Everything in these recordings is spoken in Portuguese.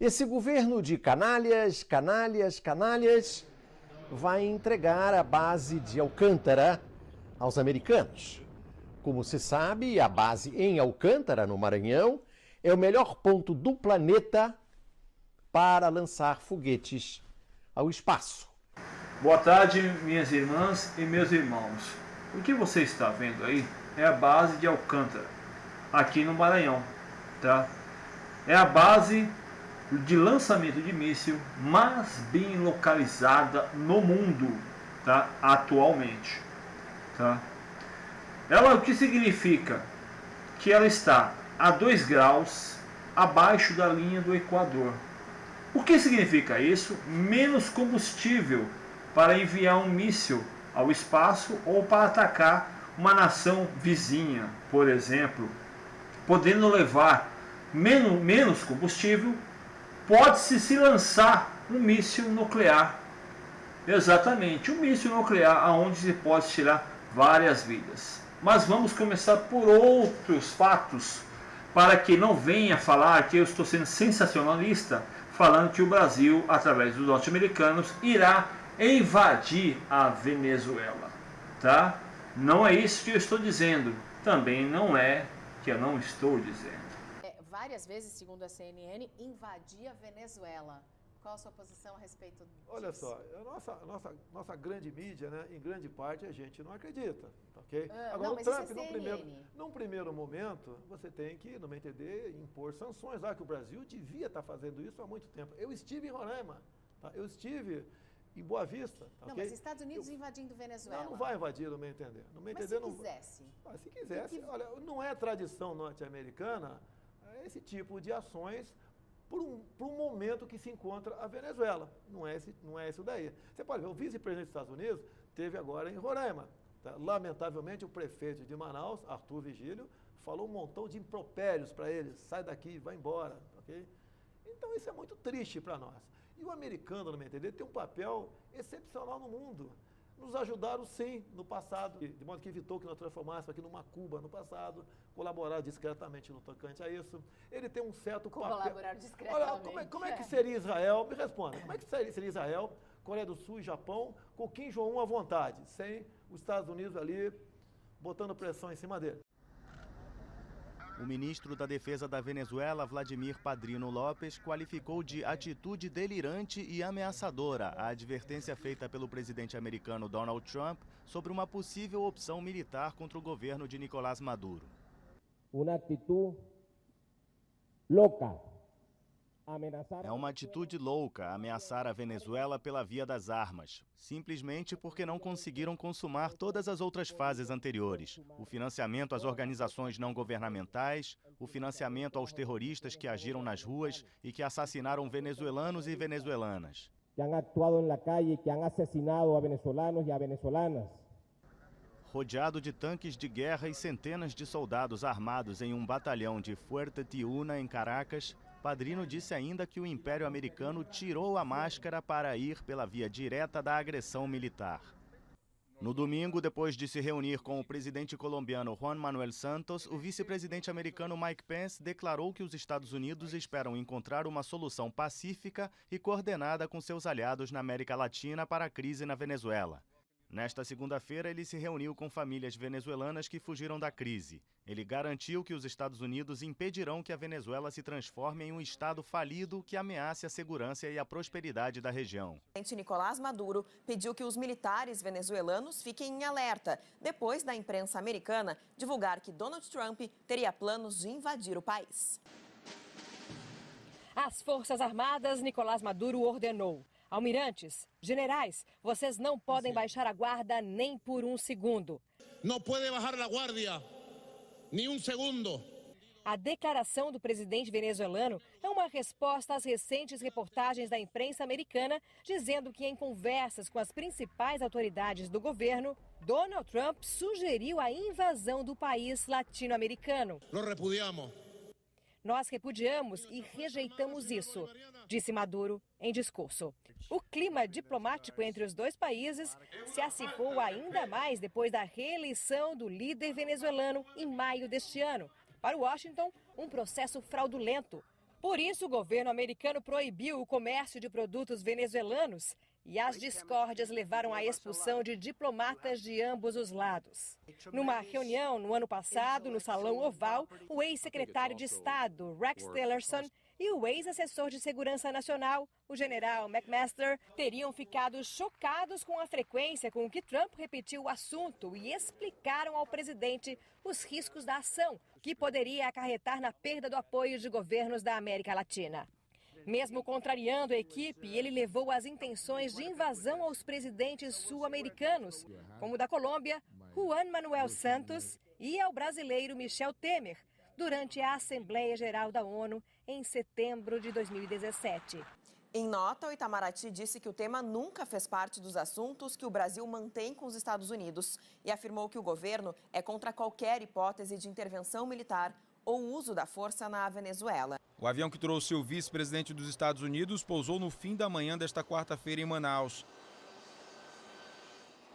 Esse governo de canalhas, canalhas, canalhas vai entregar a base de Alcântara aos americanos. Como se sabe, a base em Alcântara, no Maranhão, é o melhor ponto do planeta para lançar foguetes ao espaço. Boa tarde, minhas irmãs e meus irmãos. O que você está vendo aí é a base de Alcântara, aqui no Maranhão, tá? É a base de lançamento de míssil mais bem localizada no mundo, tá? Atualmente, tá? Ela, o que significa? Que ela está a 2 graus abaixo da linha do Equador. O que significa isso? Menos combustível para enviar um míssil ao espaço ou para atacar uma nação vizinha, por exemplo, podendo levar menos combustível. Pode-se se lançar um míssil nuclear. Exatamente, um míssil nuclear aonde se pode tirar várias vidas. Mas vamos começar por outros fatos, para que não venha falar que eu estou sendo sensacionalista, falando que o Brasil, através dos norte-americanos, irá invadir a Venezuela, tá? Não é isso que eu estou dizendo. Também não é que eu não estou dizendo. Várias vezes, segundo a CNN, invadir a Venezuela. Qual a sua posição a respeito disso? Olha só, nossa grande mídia, né, em grande parte, a gente não acredita, ok? Agora, não, o mas Trump, isso é num primeiro momento, você tem que, no meu entender, impor sanções. Que o Brasil devia estar fazendo isso há muito tempo. Eu estive em Roraima, tá? Eu estive em Boa Vista. Tá, não, okay? mas Estados Unidos invadindo Venezuela. Não vai invadir, no meu entender. No meu mas entender, se quisesse? Se quisesse, olha, não é tradição norte-americana esse tipo de ações por um momento que se encontra a Venezuela. Não é isso daí. Você pode ver, o vice-presidente dos Estados Unidos teve agora em Roraima. Tá? Lamentavelmente, o prefeito de Manaus, Arthur Vigílio, falou um montão de impropérios para ele. Sai daqui, vai embora. Okay? Então, isso é muito triste para nós. E o americano, no meu entender, tem um papel excepcional no mundo. Nos ajudaram, sim, no passado, de modo que evitou que nós transformássemos aqui numa Cuba no passado, colaborar discretamente no tocante a isso. Ele tem um certo papel... Colaborar discretamente. Olha, como é que seria Israel? Me responda. Como é que seria Israel, Coreia do Sul e Japão, com Kim Jong-un à vontade, sem os Estados Unidos ali botando pressão em cima dele? O ministro da Defesa da Venezuela, Vladimir Padrino López, qualificou de atitude delirante e ameaçadora a advertência feita pelo presidente americano Donald Trump sobre uma possível opção militar contra o governo de Nicolás Maduro. Uma atitude louca. É uma atitude louca ameaçar a Venezuela pela via das armas, simplesmente porque não conseguiram consumar todas as outras fases anteriores. O financiamento às organizações não governamentais, o financiamento aos terroristas que agiram nas ruas e que assassinaram venezuelanos e venezuelanas. Que han actuado na calle, que han assassinado a venezuelanos e a venezuelanas. Rodeado de tanques de guerra e centenas de soldados armados em um batalhão de Fuerte Tiuna, em Caracas, Padrino disse ainda que o Império Americano tirou a máscara para ir pela via direta da agressão militar. No domingo, depois de se reunir com o presidente colombiano Juan Manuel Santos, o vice-presidente americano Mike Pence declarou que os Estados Unidos esperam encontrar uma solução pacífica e coordenada com seus aliados na América Latina para a crise na Venezuela. Nesta segunda-feira, ele se reuniu com famílias venezuelanas que fugiram da crise. Ele garantiu que os Estados Unidos impedirão que a Venezuela se transforme em um estado falido que ameace a segurança e a prosperidade da região. O presidente Nicolás Maduro pediu que os militares venezuelanos fiquem em alerta, depois da imprensa americana divulgar que Donald Trump teria planos de invadir o país. As Forças Armadas, Nicolás Maduro ordenou: almirantes, generais, vocês não podem baixar a guarda nem por um segundo. Não pode baixar a guarda nem um segundo. A declaração do presidente venezuelano é uma resposta às recentes reportagens da imprensa americana dizendo que, em conversas com as principais autoridades do governo, Donald Trump sugeriu a invasão do país latino-americano. Lo repudiamos. Nós repudiamos e rejeitamos isso, disse Maduro em discurso. O clima diplomático entre os dois países se acirrou ainda mais depois da reeleição do líder venezuelano em maio deste ano. Para Washington, um processo fraudulento. Por isso, o governo americano proibiu o comércio de produtos venezuelanos e as discórdias levaram à expulsão de diplomatas de ambos os lados. Numa reunião no ano passado, no Salão Oval, o ex-secretário de Estado, Rex Tillerson, e o ex-assessor de Segurança Nacional, o general McMaster, teriam ficado chocados com a frequência com que Trump repetiu o assunto e explicaram ao presidente os riscos da ação, que poderia acarretar na perda do apoio de governos da América Latina. Mesmo contrariando a equipe, ele levou as intenções de invasão aos presidentes sul-americanos, como o da Colômbia, Juan Manuel Santos, e ao brasileiro Michel Temer, durante a Assembleia Geral da ONU em setembro de 2017. Em nota, o Itamaraty disse que o tema nunca fez parte dos assuntos que o Brasil mantém com os Estados Unidos e afirmou que o governo é contra qualquer hipótese de intervenção militar ou uso da força na Venezuela. O avião que trouxe o vice-presidente dos Estados Unidos pousou no fim da manhã desta quarta-feira em Manaus.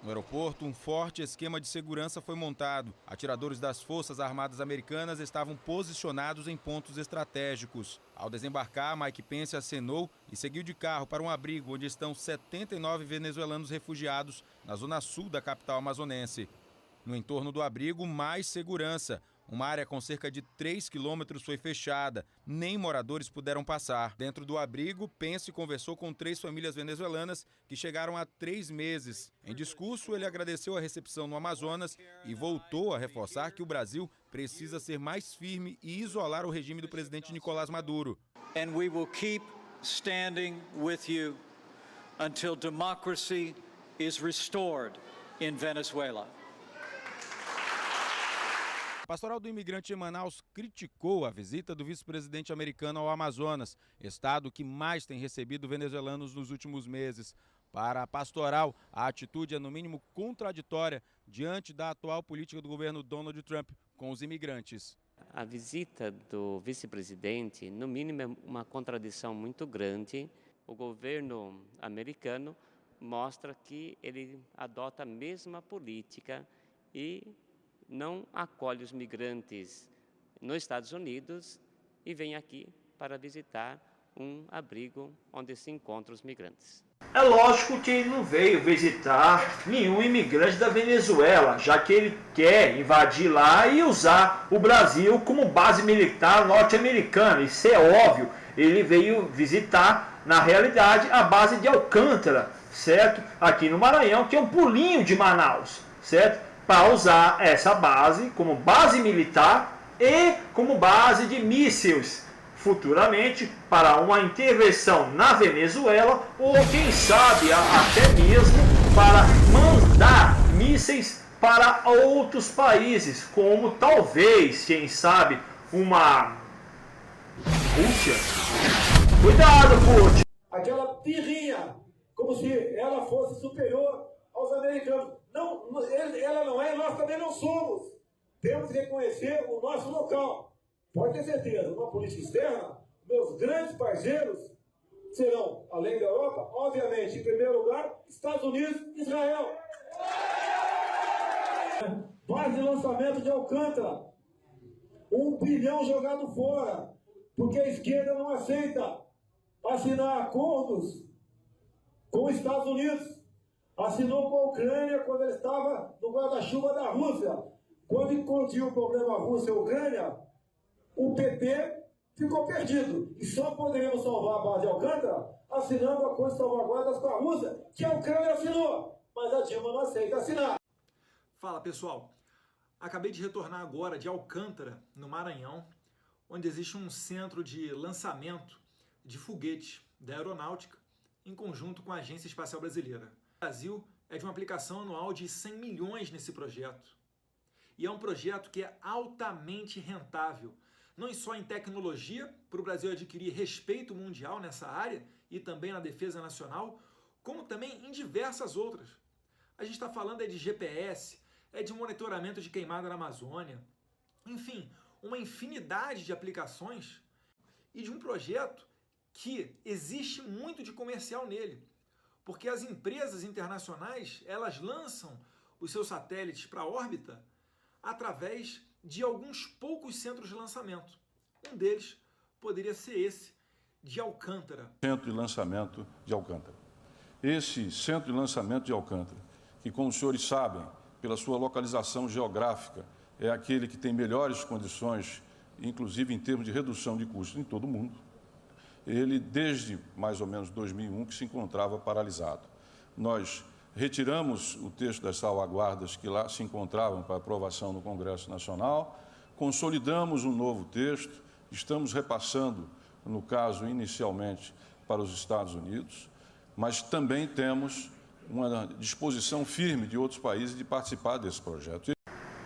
No aeroporto, um forte esquema de segurança foi montado. Atiradores das Forças Armadas Americanas estavam posicionados em pontos estratégicos. Ao desembarcar, Mike Pence acenou e seguiu de carro para um abrigo onde estão 79 venezuelanos refugiados na zona sul da capital amazonense. No entorno do abrigo, mais segurança. Uma área com cerca de 3 quilômetros foi fechada. Nem moradores puderam passar. Dentro do abrigo, Pence conversou com 3 famílias venezuelanas que chegaram há 3 meses. Em discurso, ele agradeceu a recepção no Amazonas e voltou a reforçar que o Brasil precisa ser mais firme e isolar o regime do presidente Nicolás Maduro. And we will keep standing with you until democracy is restored in Venezuela. A Pastoral do Imigrante em Manaus criticou a visita do vice-presidente americano ao Amazonas, estado que mais tem recebido venezuelanos nos últimos meses. Para a Pastoral, a atitude é no mínimo contraditória diante da atual política do governo Donald Trump com os imigrantes. A visita do vice-presidente, no mínimo, é uma contradição muito grande. O governo americano mostra que ele adota a mesma política e não acolhe os migrantes nos Estados Unidos e vem aqui para visitar um abrigo onde se encontram os migrantes. É lógico que ele não veio visitar nenhum imigrante da Venezuela, já que ele quer invadir lá e usar o Brasil como base militar norte-americana. Isso é óbvio. Ele veio visitar, na realidade, a base de Alcântara, certo? Aqui no Maranhão, que é um pulinho de Manaus, certo? Para usar essa base como base militar e como base de mísseis futuramente para uma intervenção na Venezuela ou quem sabe até mesmo para mandar mísseis para outros países, como talvez, quem sabe, uma Rússia. Cuidado, Putin! Aquela pirrinha, como se ela fosse superior aos americanos. Não, ela não é, nós também não somos. Temos que reconhecer o nosso local. Pode ter certeza, uma política externa, meus grandes parceiros serão, além da Europa, obviamente, em primeiro lugar, Estados Unidos e Israel. Base de lançamento de Alcântara. 1 bilhão jogado fora, porque a esquerda não aceita assinar acordos com os Estados Unidos. Assinou com a Ucrânia quando ele estava no guarda-chuva da Rússia. Quando eclodiu o problema Rússia-Ucrânia, o PP ficou perdido. E só poderíamos salvar a base de Alcântara assinando acordo de salvaguardas com a Rússia, que a Ucrânia assinou. Mas a Dilma não aceita assinar. Fala, pessoal. Acabei de retornar agora de Alcântara, no Maranhão, onde existe um centro de lançamento de foguete da aeronáutica em conjunto com a Agência Espacial Brasileira. O Brasil é de uma aplicação anual de 100 milhões nesse projeto. E é um projeto que é altamente rentável, não só em tecnologia, para o Brasil adquirir respeito mundial nessa área e também na defesa nacional, como também em diversas outras. A gente está falando de GPS, de monitoramento de queimada na Amazônia, enfim, uma infinidade de aplicações e de um projeto que existe muito de comercial nele. Porque as empresas internacionais, elas lançam os seus satélites para a órbita através de alguns poucos centros de lançamento. Um deles, poderia ser esse, de Alcântara. Centro de lançamento de Alcântara. Esse centro de lançamento de Alcântara, que, como os senhores sabem, pela sua localização geográfica, é aquele que tem melhores condições, inclusive em termos de redução de custos em todo o mundo. Ele, desde mais ou menos 2001, que se encontrava paralisado. Nós retiramos o texto das salvaguardas que lá se encontravam para aprovação no Congresso Nacional, consolidamos um novo texto, estamos repassando, no caso, inicialmente, para os Estados Unidos, mas também temos uma disposição firme de outros países de participar desse projeto.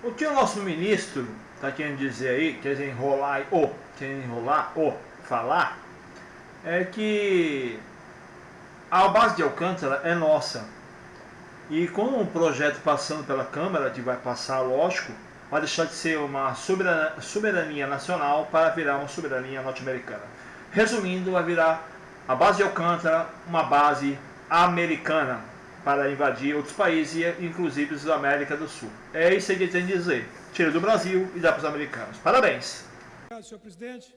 O que o nosso ministro está querendo dizer aí, quer enrolar ou falar, é que a base de Alcântara é nossa. E com o projeto passando pela Câmara, que vai passar, lógico, vai deixar de ser uma soberania nacional para virar uma soberania norte-americana. Resumindo, vai virar a base de Alcântara uma base americana para invadir outros países, inclusive os da América do Sul. É isso que ele tem a dizer. Tira do Brasil e dá para os americanos. Parabéns. Obrigado, senhor presidente.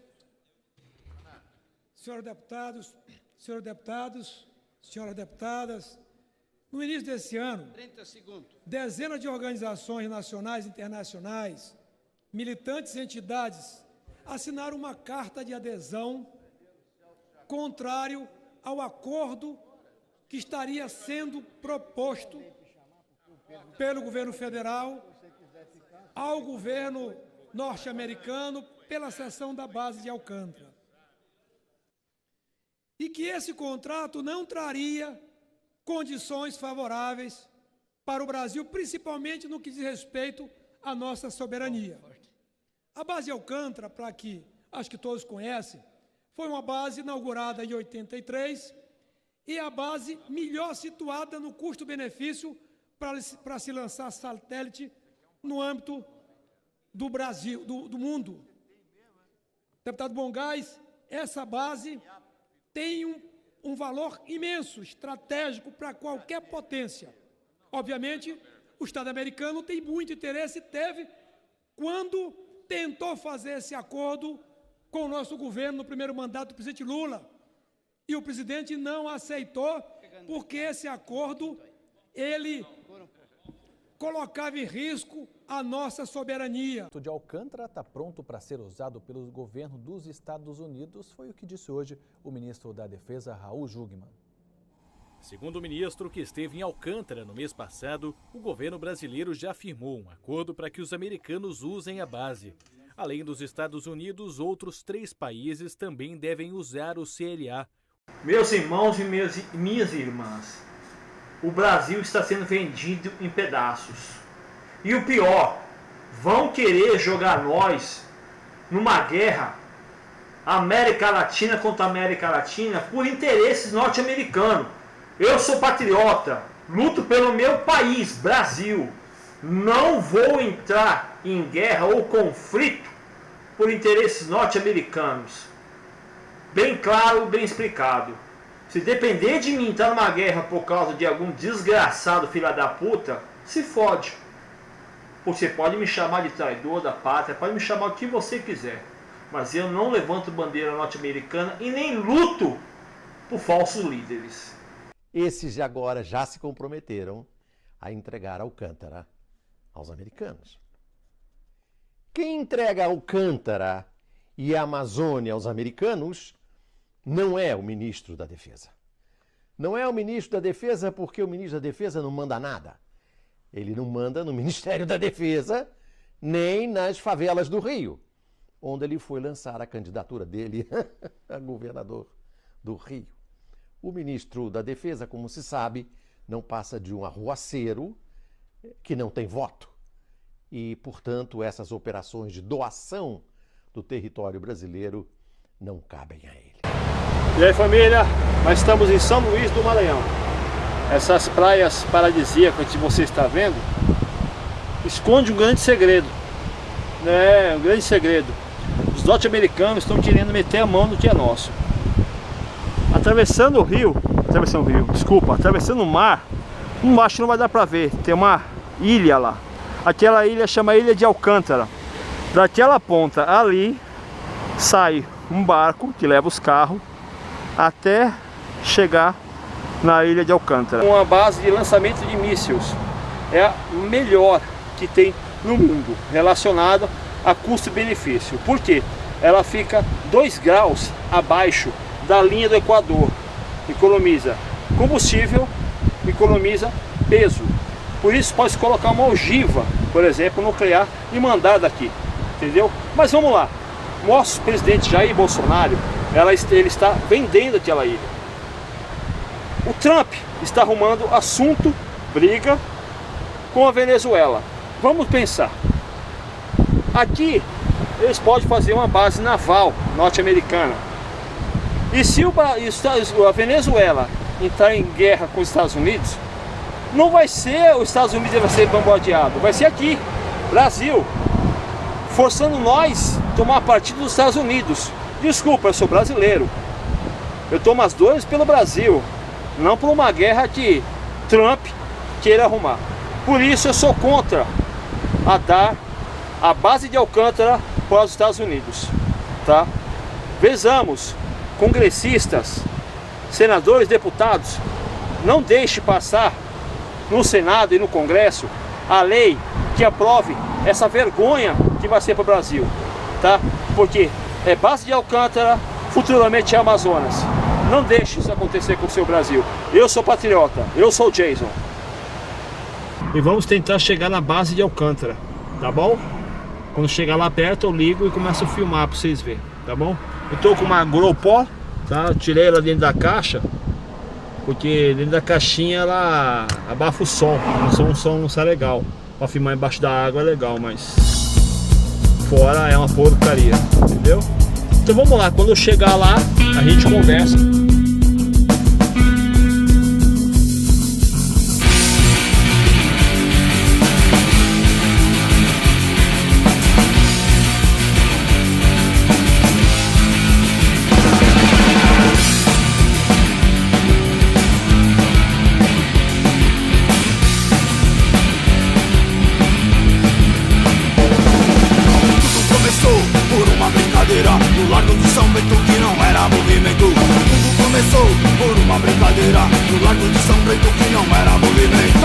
Senhores deputados, senhoras deputadas, no início desse ano, dezenas de organizações nacionais e internacionais, militantes e entidades assinaram uma carta de adesão contrário ao acordo que estaria sendo proposto pelo governo federal ao governo norte-americano pela cessão da base de Alcântara. E que esse contrato não traria condições favoráveis para o Brasil, principalmente no que diz respeito à nossa soberania. A base de Alcântara, para que acho que todos conhecem, foi uma base inaugurada em 83 e a base melhor situada no custo-benefício para se lançar satélite no âmbito do Brasil, do mundo. Deputado Bongás, essa base tem um valor imenso, estratégico para qualquer potência. Obviamente, o Estado americano tem muito interesse, teve, quando tentou fazer esse acordo com o nosso governo no primeiro mandato do presidente Lula. E o presidente não aceitou, porque esse acordo, ele colocava em risco a nossa soberania. O de Alcântara está pronto para ser usado pelo governo dos Estados Unidos, foi o que disse hoje o ministro da Defesa, Raul Jungmann. Segundo o ministro, que esteve em Alcântara no mês passado, o governo brasileiro já firmou um acordo para que os americanos usem a base. Além dos Estados Unidos, outros 3 países também devem usar o CLA. Meus irmãos e minhas irmãs, o Brasil está sendo vendido em pedaços. E o pior, vão querer jogar nós numa guerra América Latina contra América Latina por interesses norte-americanos. Eu sou patriota, luto pelo meu país, Brasil. Não vou entrar em guerra ou conflito por interesses norte-americanos. Bem claro, bem explicado. Se depender de mim entrar numa guerra por causa de algum desgraçado filha da puta, se fode. Você pode me chamar de traidor da pátria, pode me chamar o que você quiser. Mas eu não levanto bandeira norte-americana e nem luto por falsos líderes. Esses de agora já se comprometeram a entregar Alcântara aos americanos. Quem entrega Alcântara e a Amazônia aos americanos não é o ministro da Defesa. Não é o ministro da Defesa porque o ministro da Defesa não manda nada. Ele não manda no Ministério da Defesa, nem nas favelas do Rio, onde ele foi lançar a candidatura dele a governador do Rio. O ministro da Defesa, como se sabe, não passa de um arruaceiro que não tem voto. E, portanto, essas operações de doação do território brasileiro não cabem a ele. E aí, família, nós estamos em São Luís do Maranhão. Essas praias paradisíacas que você está vendo esconde um grande segredo. Um grande segredo. Os norte-americanos estão querendo meter a mão no que é nosso. Atravessando o mar, embaixo não vai dar para ver, tem uma ilha lá. Aquela ilha chama Ilha de Alcântara. Daquela ponta ali sai um barco que leva os carros até chegar na ilha de Alcântara. Uma base de lançamento de mísseis, é a melhor que tem no mundo, relacionada a custo-benefício. Por quê? Ela fica 2 graus abaixo da linha do Equador, economiza combustível, economiza peso. Por isso pode colocar uma ogiva, por exemplo, nuclear e mandar daqui, entendeu? Mas vamos lá, nosso presidente Jair Bolsonaro, ele está vendendo aquela ilha. O Trump está arrumando assunto, briga com a Venezuela. Vamos pensar, aqui eles podem fazer uma base naval norte-americana. E se a Venezuela entrar em guerra com os Estados Unidos, não vai ser os Estados Unidos que vai ser bombardeado, vai ser aqui, Brasil, forçando nós a tomar partido dos Estados Unidos. Desculpa, eu sou brasileiro, eu tomo as dores pelo Brasil, não por uma guerra que Trump queira arrumar. Por isso eu sou contra a dar a base de Alcântara para os Estados Unidos, tá? Vezamos, congressistas, senadores, deputados, não deixe passar no Senado e no Congresso a lei que aprove essa vergonha que vai ser para o Brasil, tá? Porque é base de Alcântara, futuramente é Amazonas. Não deixe isso acontecer com o seu Brasil. Eu sou patriota, eu sou Jason. E vamos tentar chegar na base de Alcântara, tá bom? Quando chegar lá perto eu ligo e começo a filmar para vocês verem, tá bom? Eu tô com uma GoPro, tá? Eu tirei ela dentro da caixa, porque dentro da caixinha ela abafa o som não sai legal. Para filmar embaixo da água é legal, mas fora é uma porcaria, entendeu? Então vamos lá, quando eu chegar lá a gente conversa. No Largo de São Bento que não era movimento. Tudo começou por uma brincadeira. No Largo de São Bento que não era movimento.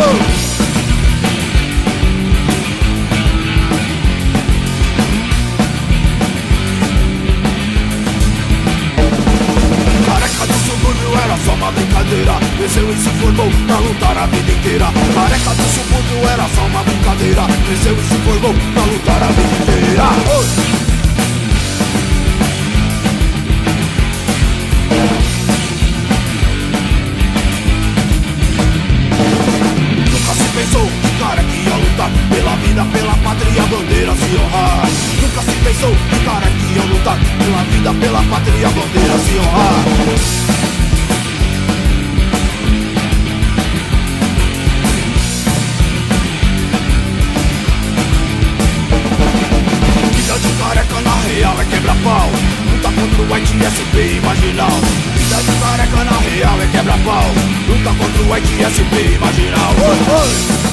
Careca do subúrbio era só uma brincadeira. Cresceu e se formou pra lutar a vida inteira. Careca do subúrbio era só uma brincadeira. Cresceu e se formou pra lutar a vida inteira. Pensou que cara que ia lutar pela vida, pela pátria, a bandeira se honrar. Nunca se pensou que cara que ia lutar pela vida, pela pátria, a bandeira se honrar. Vida de careca na real é quebra-pau. Luta contra o ITSP imaginal. Vida de careca na real é quebra-pau. Luta contra o ITSP imaginal. Oi, oi.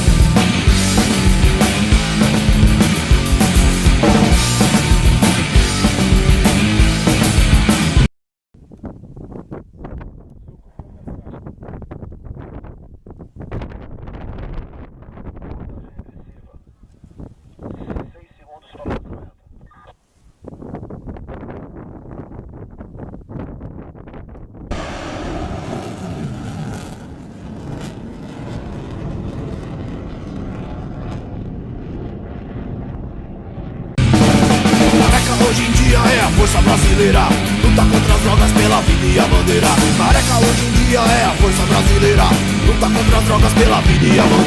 Hoje em dia é a força brasileira. Luta contra as drogas pela vida e a bandeira. Careca hoje em dia é a força brasileira. Luta contra as drogas pela vida e a bandeira.